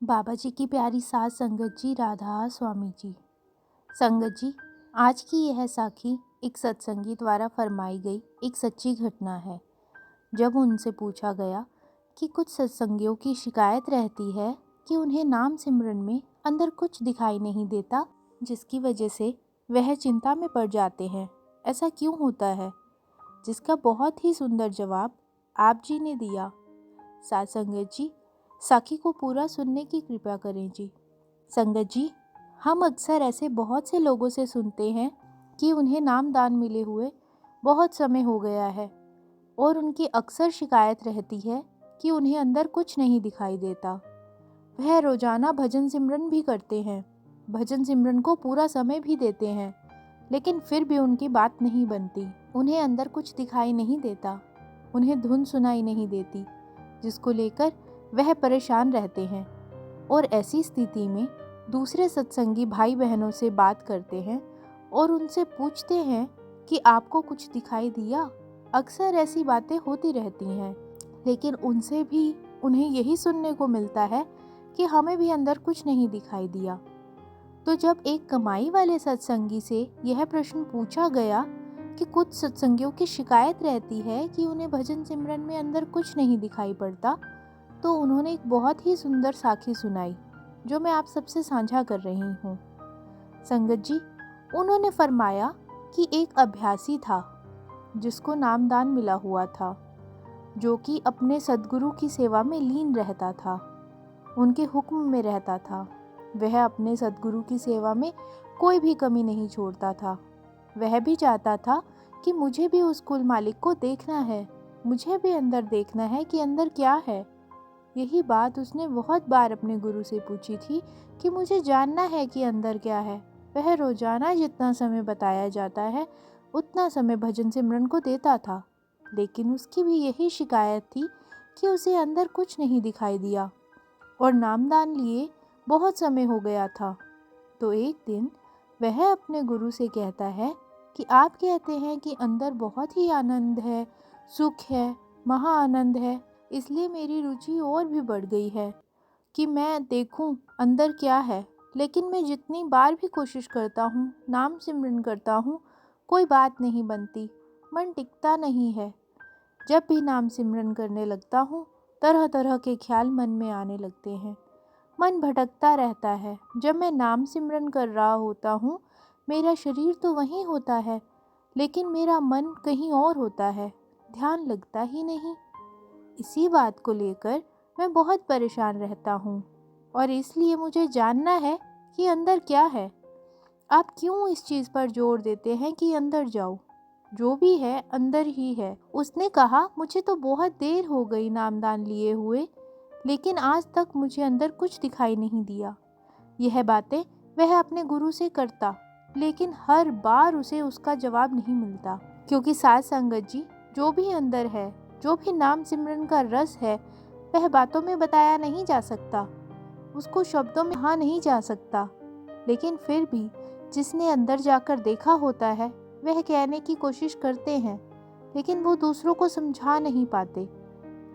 बाबा जी की प्यारी सास संगत जी, राधा स्वामी जी। संगत जी, आज की यह साखी एक सत्संगी द्वारा फरमाई गई एक सच्ची घटना है। जब उनसे पूछा गया कि कुछ सत्संगियों की शिकायत रहती है कि उन्हें नाम सिमरन में अंदर कुछ दिखाई नहीं देता, जिसकी वजह से वह चिंता में पड़ जाते हैं, ऐसा क्यों होता है? जिसका बहुत ही सुंदर जवाब आप जी ने दिया। साथ संगत जी, साखी को पूरा सुनने की कृपा करें जी। संगत जी, हम अक्सर ऐसे बहुत से लोगों से सुनते हैं कि उन्हें नामदान मिले हुए बहुत समय हो गया है और उनकी अक्सर शिकायत रहती है कि उन्हें अंदर कुछ नहीं दिखाई देता। वह रोजाना भजन सिमरन भी करते हैं, भजन सिमरन को पूरा समय भी देते हैं, लेकिन फिर भी उनकी बात नहीं बनती। उन्हें अंदर कुछ दिखाई नहीं देता, उन्हें धुन सुनाई नहीं देती, जिसको लेकर वह परेशान रहते हैं। और ऐसी स्थिति में दूसरे सत्संगी भाई बहनों से बात करते हैं और उनसे पूछते हैं कि आपको कुछ दिखाई दिया? अक्सर ऐसी बातें होती रहती हैं, लेकिन उनसे भी उन्हें यही सुनने को मिलता है कि हमें भी अंदर कुछ नहीं दिखाई दिया। तो जब एक कमाई वाले सत्संगी से यह प्रश्न पूछा गया कि कुछ सत्संगियों की शिकायत रहती है कि उन्हें भजन सिमरन में अंदर कुछ नहीं दिखाई पड़ता, तो उन्होंने एक बहुत ही सुंदर साखी सुनाई, जो मैं आप सबसे साझा कर रही हूँ। संगत जी, उन्होंने फरमाया कि एक अभ्यासी था जिसको नामदान मिला हुआ था, जो कि अपने सद्गुरु की सेवा में लीन रहता था, उनके हुक्म में रहता था। वह अपने सद्गुरु की सेवा में कोई भी कमी नहीं छोड़ता था। वह भी चाहता था कि मुझे भी उस कुल मालिक को देखना है, मुझे भी अंदर देखना है कि अंदर क्या है। यही बात उसने बहुत बार अपने गुरु से पूछी थी कि मुझे जानना है कि अंदर क्या है। वह रोजाना जितना समय बताया जाता है उतना समय भजन सिमरन को देता था, लेकिन उसकी भी यही शिकायत थी कि उसे अंदर कुछ नहीं दिखाई दिया और नामदान लिए बहुत समय हो गया था। तो एक दिन वह अपने गुरु से कहता है कि आप कहते हैं कि अंदर बहुत ही आनंद है, सुख है, महा आनंद है, इसलिए मेरी रुचि और भी बढ़ गई है कि मैं देखूं अंदर क्या है। लेकिन मैं जितनी बार भी कोशिश करता हूँ, नाम सिमरन करता हूँ, कोई बात नहीं बनती, मन टिकता नहीं है। जब भी नाम सिमरन करने लगता हूँ, तरह तरह के ख्याल मन में आने लगते हैं, मन भटकता रहता है। जब मैं नाम सिमरन कर रहा होता हूँ, मेरा शरीर तो वहीं होता है, लेकिन मेरा मन कहीं और होता है, ध्यान लगता ही नहीं। इसी बात को लेकर मैं बहुत परेशान रहता हूँ और इसलिए मुझे जानना है कि अंदर क्या है। आप क्यों इस चीज़ पर जोर देते हैं कि अंदर जाओ? जो भी है अंदर ही है। उसने कहा, मुझे तो बहुत देर हो गई नामदान लिए हुए, लेकिन आज तक मुझे अंदर कुछ दिखाई नहीं दिया। यह बातें वह अपने गुरु से करता, लेकिन हर बार उसे उसका जवाब नहीं मिलता, क्योंकि साथ संगत जी, जो भी अंदर है, जो भी नाम सिमरन का रस है, वह बातों में बताया नहीं जा सकता, उसको शब्दों में कहा नहीं जा सकता। लेकिन फिर भी जिसने अंदर जाकर देखा होता है, वह कहने की कोशिश करते हैं, लेकिन वो दूसरों को समझा नहीं पाते,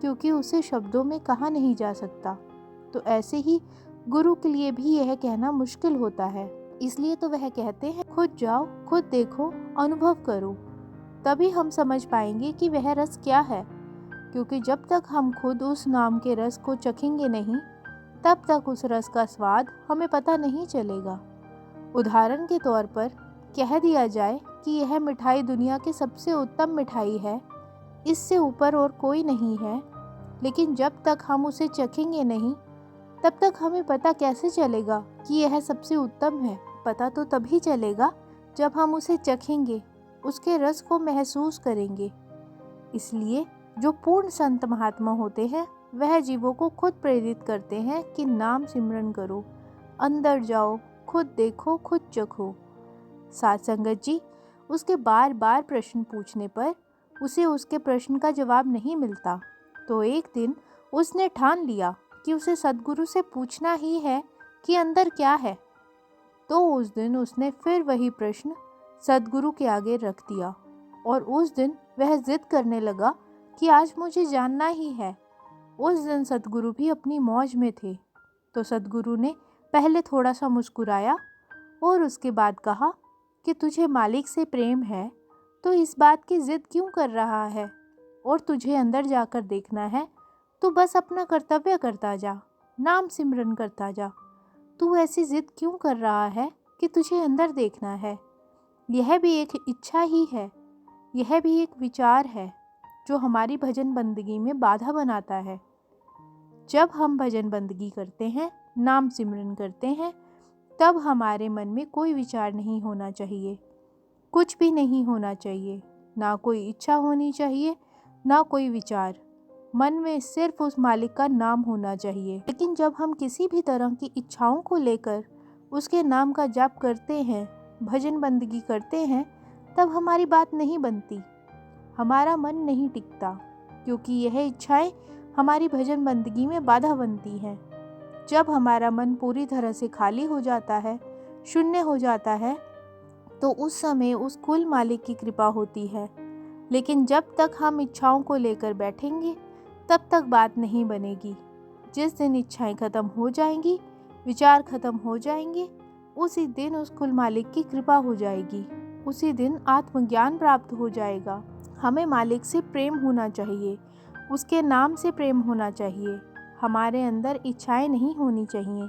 क्योंकि उसे शब्दों में कहा नहीं जा सकता। तो ऐसे ही गुरु के लिए भी यह कहना मुश्किल होता है। इसलिए तो वह कहते हैं, खुद जाओ, खुद देखो, अनुभव करो, तभी हम समझ पाएंगे कि वह रस क्या है। क्योंकि जब तक हम खुद उस नाम के रस को चखेंगे नहीं, तब तक उस रस का स्वाद हमें पता नहीं चलेगा। उदाहरण के तौर पर कह दिया जाए कि यह मिठाई दुनिया की सबसे उत्तम मिठाई है, इससे ऊपर और कोई नहीं है, लेकिन जब तक हम उसे चखेंगे नहीं, तब तक हमें पता कैसे चलेगा कि यह सबसे उत्तम है? पता तो तभी चलेगा जब हम उसे चखेंगे, उसके रस को महसूस करेंगे। इसलिए जो पूर्ण संत महात्मा होते हैं, वह जीवों को खुद प्रेरित करते हैं कि नाम सिमरन करो, अंदर जाओ, खुद देखो, खुद चखो। साथ संगत जी, उसके बार बार प्रश्न पूछने पर उसे उसके प्रश्न का जवाब नहीं मिलता। तो एक दिन उसने ठान लिया कि उसे सद्गुरु से पूछना ही है कि अंदर क्या है। तो उस दिन उसने फिर वही प्रश्न सद्गुरु के आगे रख दिया और उस दिन वह जिद करने लगा कि आज मुझे जानना ही है। उस दिन सद्गुरु भी अपनी मौज में थे। तो सद्गुरु ने पहले थोड़ा सा मुस्कुराया और उसके बाद कहा कि तुझे मालिक से प्रेम है तो इस बात की जिद क्यों कर रहा है, और तुझे अंदर जाकर देखना है तो बस अपना कर्तव्य करता जा, नाम सिमरन करता जा। तू ऐसी जिद क्यों कर रहा है कि तुझे अंदर देखना है? यह भी एक इच्छा ही है, यह भी एक विचार है जो हमारी भजन बंदगी में बाधा बनाता है। जब हम भजन बंदगी करते हैं, नाम सिमरन करते हैं, तब हमारे मन में कोई विचार नहीं होना चाहिए, कुछ भी नहीं होना चाहिए, ना कोई इच्छा होनी चाहिए, ना कोई विचार। मन में सिर्फ उस मालिक का नाम होना चाहिए। लेकिन जब हम किसी भी तरह की इच्छाओं को लेकर उसके नाम का जाप करते हैं, भजन बंदगी करते हैं, तब हमारी बात नहीं बनती, हमारा मन नहीं टिकता, क्योंकि यह इच्छाएं हमारी भजन बंदगी में बाधा बनती हैं। जब हमारा मन पूरी तरह से खाली हो जाता है, शून्य हो जाता है, तो उस समय उस कुल मालिक की कृपा होती है। लेकिन जब तक हम इच्छाओं को लेकर बैठेंगे, तब तक बात नहीं बनेगी। जिस दिन इच्छाएं खत्म हो जाएंगी, विचार खत्म हो जाएंगे, उसी दिन उस कुल मालिक की कृपा हो जाएगी, उसी दिन आत्मज्ञान प्राप्त हो जाएगा। हमें मालिक से प्रेम होना चाहिए, उसके नाम से प्रेम होना चाहिए। हमारे अंदर इच्छाएं नहीं होनी चाहिए।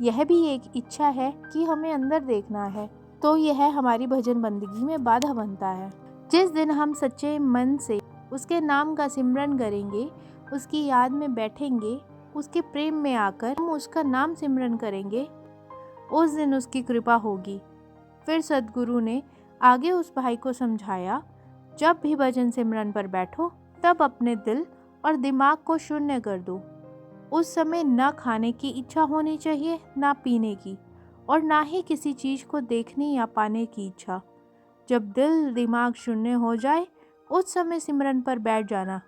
यह भी एक इच्छा है कि हमें अंदर देखना है, तो यह हमारी भजन बंदगी में बाधा बनता है। जिस दिन हम सच्चे मन से उसके नाम का सिमरन करेंगे, उसकी याद में बैठेंगे, उसके प्रेम में आकर हम उसका नाम सिमरन करेंगे, उस दिन उसकी कृपा होगी। फिर सद्गुरु ने आगे उस भाई को समझाया, जब भी भजन सिमरन पर बैठो तब अपने दिल और दिमाग को शून्य कर दो। उस समय ना खाने की इच्छा होनी चाहिए, ना पीने की, और ना ही किसी चीज़ को देखने या पाने की इच्छा। जब दिल दिमाग शून्य हो जाए, उस समय सिमरन पर बैठ जाना,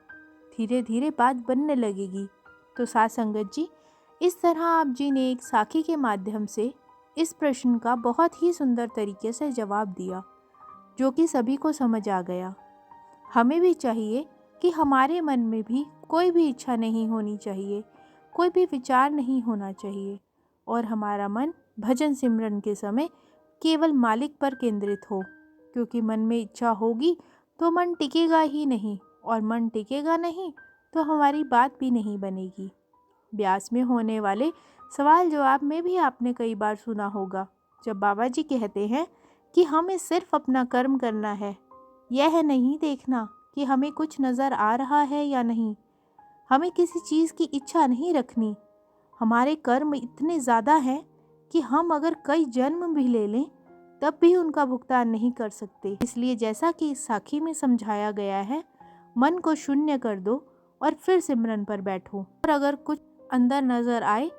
धीरे धीरे बात बनने लगेगी। तो साथ संगत जी, इस तरह आप जी ने एक साखी के माध्यम से इस प्रश्न का बहुत ही सुंदर तरीके से जवाब दिया, जो कि सभी को समझ आ गया। हमें भी चाहिए कि हमारे मन में भी कोई भी इच्छा नहीं होनी चाहिए, कोई भी विचार नहीं होना चाहिए, और हमारा मन भजन सिमरन के समय केवल मालिक पर केंद्रित हो। क्योंकि मन में इच्छा होगी तो मन टिकेगा ही नहीं, और मन टिकेगा नहीं तो हमारी बात भी नहीं बनेगी। ब्यास में होने वाले सवाल जवाब में भी आपने कई बार सुना होगा, जब बाबा जी कहते हैं कि हमें सिर्फ अपना कर्म करना है, यह नहीं देखना कि हमें कुछ नज़र आ रहा है या नहीं। हमें किसी चीज़ की इच्छा नहीं रखनी। हमारे कर्म इतने ज़्यादा हैं कि हम अगर कई जन्म भी ले लें तब भी उनका भुगतान नहीं कर सकते। इसलिए जैसा कि इस साखी में समझाया गया है, मन को शून्य कर दो और फिर सिमरन पर बैठो। और अगर कुछ अंदर नज़र आए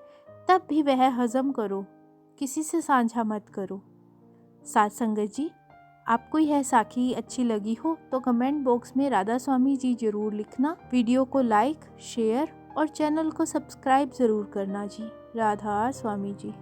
तब भी वह हजम करो, किसी से साझा मत करो। साथ संगत जी, आपको यह साखी अच्छी लगी हो तो कमेंट बॉक्स में राधा स्वामी जी जरूर लिखना। वीडियो को लाइक, शेयर और चैनल को सब्सक्राइब ज़रूर करना जी। राधा स्वामी जी।